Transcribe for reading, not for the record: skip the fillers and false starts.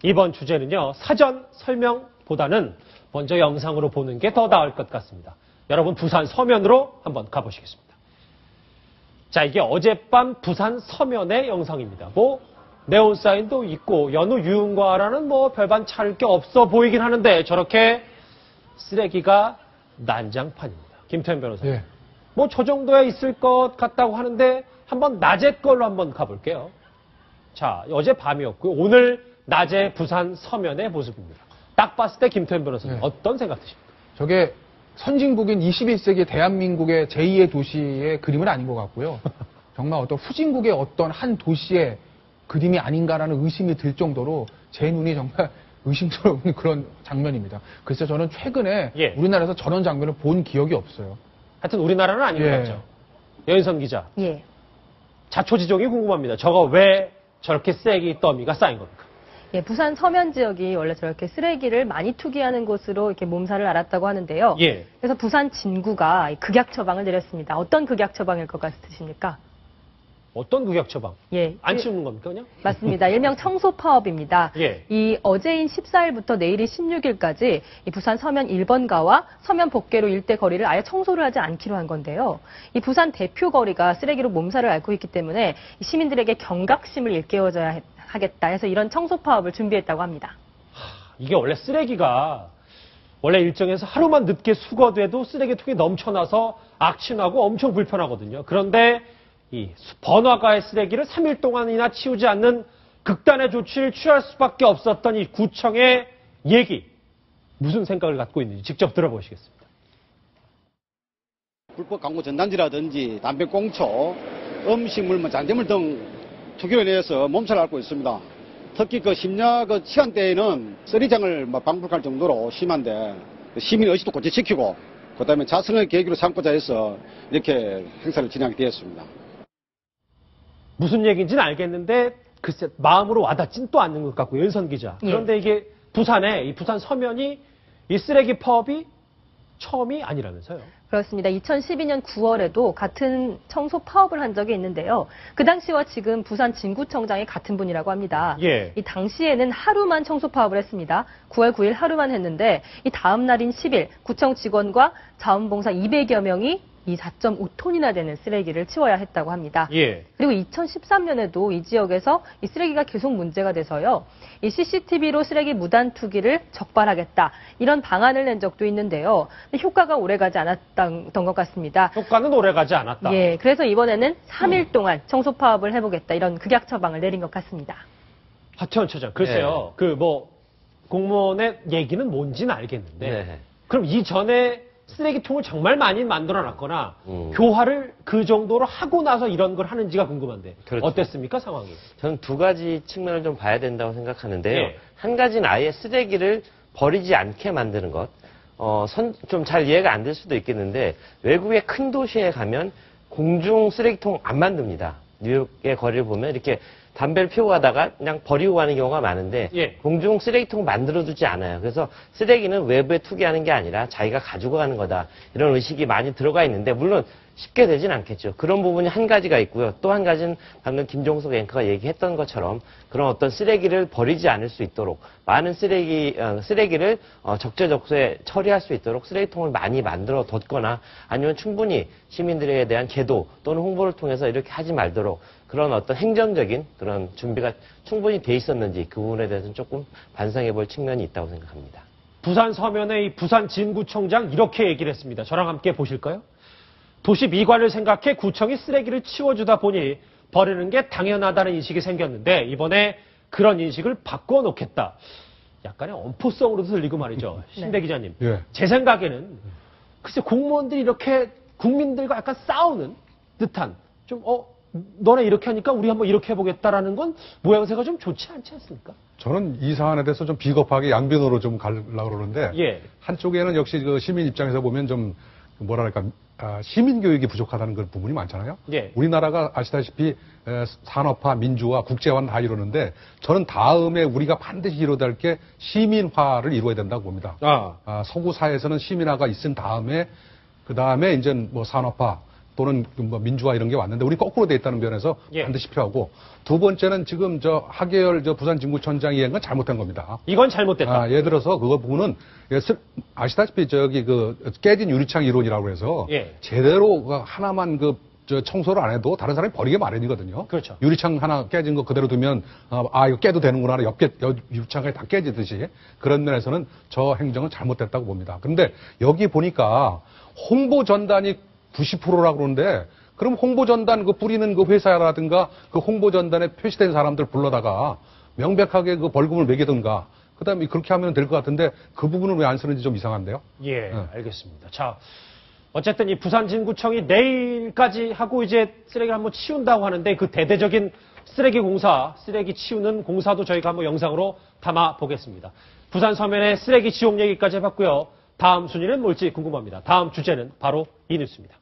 이번 주제는요, 사전 설명보다는 먼저 영상으로 보는 게 더 나을 것 같습니다. 여러분, 부산 서면으로 한번 가보시겠습니다. 자, 이게 어젯밤 부산 서면의 영상입니다. 뭐 네온사인도 있고 연우 유흥과라는 뭐 별반 차릴 게 없어 보이긴 하는데 저렇게 쓰레기가 난장판입니다. 김태현 변호사님. 예. 뭐 저 정도에 있을 것 같다고 하는데 한번 낮에 걸로 한번 가볼게요. 자, 어제 밤이었고요. 오늘 낮에 부산 서면의 모습입니다. 딱 봤을 때 김태현 변호사님 어떤 생각 드십니까? 저게 선진국인 21세기 대한민국의 제2의 도시의 그림은 아닌 것 같고요. 정말 어떤 후진국의 어떤 한 도시의 그림이 아닌가라는 의심이 들 정도로 제 눈이 정말 의심스러운 그런 장면입니다. 글쎄 저는 최근에 우리나라에서 저런 장면을 본 기억이 없어요. 하여튼 우리나라는 아닌 것 같죠. 여인선 기자. 예. 자초지종이 궁금합니다. 저거 왜 저렇게 쓰레기 더미가 쌓인 겁니까? 예, 부산 서면 지역이 원래 저렇게 쓰레기를 많이 투기하는 곳으로 이렇게 몸살을 앓았다고 하는데요. 예. 그래서 부산 진구가 극약 처방을 내렸습니다. 어떤 극약 처방일 것 같으십니까? 어떤 극약 처방? 예. 안 치우는 겁니까, 그냥? 맞습니다. 일명 청소 파업입니다. 예. 이 어제인 14일부터 내일이 16일까지 이 부산 서면 1번가와 서면 복개로 일대 거리를 아예 청소를 하지 않기로 한 건데요. 이 부산 대표 거리가 쓰레기로 몸살을 앓고 있기 때문에 시민들에게 경각심을 일깨워줘야 하겠다 해서 이런 청소 파업을 준비했다고 합니다. 이게 원래 쓰레기가 원래 일정에서 하루만 늦게 수거돼도 쓰레기통이 넘쳐나서 악취나고 엄청 불편하거든요. 그런데 이 번화가의 쓰레기를 3일 동안이나 치우지 않는 극단의 조치를 취할 수밖에 없었던 이 구청의 얘기, 무슨 생각을 갖고 있는지 직접 들어보시겠습니다. 불법 광고 전단지라든지 담배꽁초, 음식물, 잔재물 등 투기로 인해서 몸살을 앓고 있습니다. 특히 그 심야 그 시간대에는 쓰리장을 방불할 정도로 심한데 시민 의식도 고취시키고 그다음에 자선의 계기로 삼고자 해서 이렇게 행사를 진행하게 되었습니다. 무슨 얘기인지는 알겠는데 글쎄 마음으로 와닿진 또 않는 것 같고 연선 기자. 그런데 이게 부산에 이 부산 서면이 이 쓰레기 파업이 처음이 아니라면서요. 그렇습니다. 2012년 9월에도 같은 청소 파업을 한 적이 있는데요. 그 당시와 지금 부산 진구청장이 같은 분이라고 합니다. 예. 이 당시에는 하루만 청소 파업을 했습니다. 9월 9일 하루만 했는데 이 다음 날인 10일 구청 직원과 자원봉사 200여 명이 이 4.5톤이나 되는 쓰레기를 치워야 했다고 합니다. 예. 그리고 2013년에도 이 지역에서 이 쓰레기가 계속 문제가 돼서요. 이 CCTV로 쓰레기 무단 투기를 적발하겠다. 이런 방안을 낸 적도 있는데요. 효과가 오래가지 않았던 것 같습니다. 효과는 오래가지 않았다. 예, 그래서 이번에는 3일 동안 청소 파업을 해보겠다. 이런 극약 처방을 내린 것 같습니다. 하태원 처장, 글쎄요. 그 공무원의 얘기는 뭔지는 알겠는데 그럼 이전에 쓰레기통을 정말 많이 만들어놨거나 교화를 그 정도로 하고 나서 이런 걸 하는지가 궁금한데 그렇죠. 어땠습니까 상황이? 저는 두 가지 측면을 좀 봐야 된다고 생각하는데요. 예. 한 가지는 아예 쓰레기를 버리지 않게 만드는 것. 좀 잘 이해가 안 될 수도 있겠는데 외국의 큰 도시에 가면 공중 쓰레기통 안 만듭니다. 뉴욕의 거리를 보면 이렇게 담배를 피우고 가다가 그냥 버리고 가는 경우가 많은데 공중 쓰레기통 만들어두지 않아요. 그래서 쓰레기는 외부에 투기하는 게 아니라 자기가 가지고 가는 거다. 이런 의식이 많이 들어가 있는데 물론 쉽게 되진 않겠죠. 그런 부분이 한 가지가 있고요. 또 한 가지는 방금 김종석 앵커가 얘기했던 것처럼 그런 어떤 쓰레기를 버리지 않을 수 있도록 많은 쓰레기를 적재적소에 처리할 수 있도록 쓰레기통을 많이 만들어 뒀거나 아니면 충분히 시민들에 대한 계도 또는 홍보를 통해서 이렇게 하지 말도록 그런 어떤 행정적인 그런 준비가 충분히 돼 있었는지 그 부분에 대해서는 조금 반성해 볼 측면이 있다고 생각합니다. 부산 서면의 이 부산 진구청장 이렇게 얘기를 했습니다. 저랑 함께 보실까요? 도시 미관을 생각해 구청이 쓰레기를 치워주다 보니 버리는 게 당연하다는 인식이 생겼는데 이번에 그런 인식을 바꿔놓겠다. 약간의 엄포성으로도 들리고 말이죠. 신대 기자님. 제 생각에는 글쎄 공무원들이 이렇게 국민들과 약간 싸우는 듯한 좀 너네 이렇게 하니까 우리 한번 이렇게 해보겠다라는 건 모양새가 좀 좋지 않지 않습니까? 저는 이 사안에 대해서 좀 비겁하게 양변으로 좀 가려고 그러는데 한쪽에는 역시 그 시민 입장에서 보면 좀 뭐랄까 시민 교육이 부족하다는 그런 부분이 많잖아요. 우리나라가 아시다시피 산업화, 민주화, 국제화는 다 이루는데 저는 다음에 우리가 반드시 이루어야 될 게 시민화를 이루어야 된다고 봅니다. 서구 사회에서는 시민화가 있은 다음에 그 다음에 이제 뭐 산업화, 또는 뭐 민주화 이런 게 왔는데 우리 거꾸로 돼 있다는 면에서 반드시 필요하고 두 번째는 지금 하계열 부산 진구청장이 한 건 잘못된 겁니다. 이건 잘못됐다. 예를 들어서 그거 부분은 아시다시피 깨진 유리창 이론이라고 해서 제대로 하나만 청소를 안 해도 다른 사람이 버리게 마련이거든요. 그렇죠. 유리창 하나 깨진 거 그대로 두면 이거 깨도 되는구나 옆 유리창까지 다 깨지듯이 그런 면에서는 저 행정은 잘못됐다고 봅니다. 그런데 여기 보니까 홍보 전단이 90%라고 그러는데 그럼 홍보 전단 뿌리는 그 회사라든가 그 홍보 전단에 표시된 사람들 불러다가 명백하게 그 벌금을 매기든가 그다음에 그렇게 하면 될 것 같은데 그 부분은 왜 안 쓰는지 좀 이상한데요. 알겠습니다. 자, 어쨌든 이 부산진구청이 내일까지 하고 이제 쓰레기를 한번 치운다고 하는데 그 대대적인 쓰레기 공사, 쓰레기 치우는 공사도 저희가 한번 영상으로 담아 보겠습니다. 부산 서면의 쓰레기 지옥 얘기까지 해봤고요. 다음 순위는 뭘지 궁금합니다. 다음 주제는 바로 이 뉴스입니다.